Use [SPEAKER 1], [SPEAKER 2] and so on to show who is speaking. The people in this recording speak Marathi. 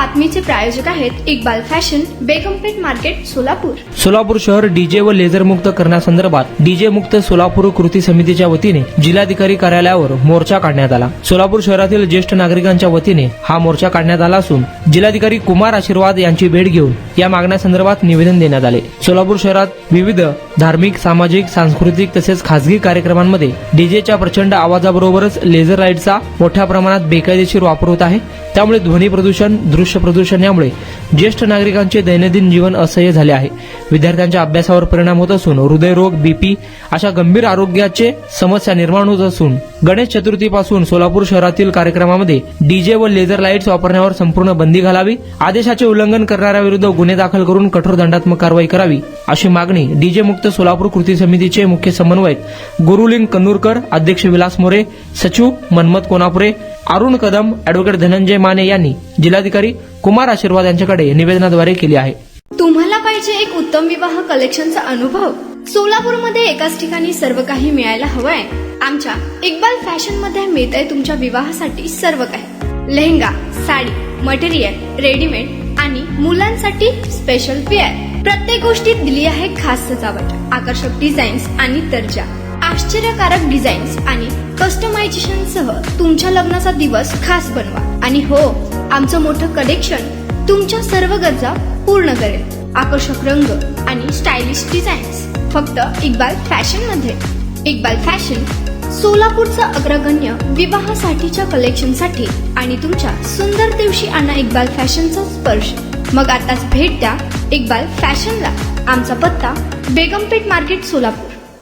[SPEAKER 1] बातमीचे प्रायोजक आहेत इक्बाल फॅशन, बेगमपेठ मार्केट, सोलापूर.
[SPEAKER 2] सोलापूर शहर डीजे व लेझर मुक्त करण्यासंदर्भात डीजे मुक्त सोलापूर कृती समितीच्या वतीने जिल्हाधिकारी कार्यालयावर मोर्चा काढण्यात आला. सोलापूर शहरातील ज्येष्ठ नागरिकांच्या वतीने हा मोर्चा काढण्यात आला असून जिल्हाधिकारी कुमार आशीर्वाद यांची भेट घेऊन या मागण्यासंदर्भात निवेदन देण्यात आले. सोलापूर शहरात विविध धार्मिक, सामाजिक, सांस्कृतिक तसेच खासगी कार्यक्रमांमध्ये डीजेच्या प्रचंड आवाजाबरोबरच लेझर लाईटचा मोठ्या प्रमाणात बेकायदेशीर वापर होत आहे. त्यामुळे ध्वनी प्रदूषण, दृश्य प्रदूषण यामुळे ज्येष्ठ नागरिकांचे दैनंदिन जीवन असह्य झाले आहे. विद्यार्थ्यांच्या अभ्यासावर परिणाम होत असून हृदयरोग, बीपी अशा गंभीर आरोग्याचे समस्या निर्माण होत असून गणेश चतुर्थीपासून सोलापूर शहरातील कार्यक्रमामध्ये डीजे व लेझर लाईट्स वापरण्यावर संपूर्ण बंदी घालावी. आदेशाचे उल्लंघन करणाऱ्याविरुद्ध गुन्हे दाखल करून कठोर दंडात्मक कारवाई करावी अशी मागणी डीजे मुक्त सोलापूर कृती समितीचे मुख्य समन्वयक गुरुलिंग कन्नूरकर, अध्यक्ष विलास मोरे, सचिव मनमत कोनापुरे, अरुण कदम, अॅडव्होकेट धनंजय माने यांनी जिल्हाधिकारी कुमार आशीर्वाद यांच्याकडे निवेदनाद्वारे केली आहे.
[SPEAKER 1] तुम्हाला पाहिजे एक उत्तम विवाह कलेक्शनचा अनुभव? सोलापूरमध्ये एकाच ठिकाणी सर्व काही मिळायला हवंय. आमच्या इक्बाल फॅशन मध्ये मिळतंय तुमच्या विवाहासाठी सर्व काही. लेहंगा, साडी, मटेरियल, रेडीमेड आणि मुलांसाठी स्पेशल वेअर. प्रत्येक गोष्टीत दिली आहे खास सजावट, आकर्षक डिझाईन्स आणि दर्जा, आश्चर्यकारक डिझाईन्स आणि कस्टमायझेशन सह तुमच्या लग्नाचा दिवस खास बनवा. आणि हो, आमचं मोठं कलेक्शन तुमच्या सर्व गरजा पूर्ण करेल. आकर्षक रंग आणि स्टायलिश डिझाईन्स फक्त इक्बाल फॅशन मध्ये. इक्बाल फॅशन सोलापूरचा अग्रगण्य विवाहासाठीच्या कलेक्शनसाठी आणि तुमच्या सुंदर दिवशी आणा इक्बाल फॅशनचा स्पर्श. मग आताच भेट द्या इक्बाल फॅशनला. आमचा पत्ता बेगमपेठ मार्केट, सोलापूर.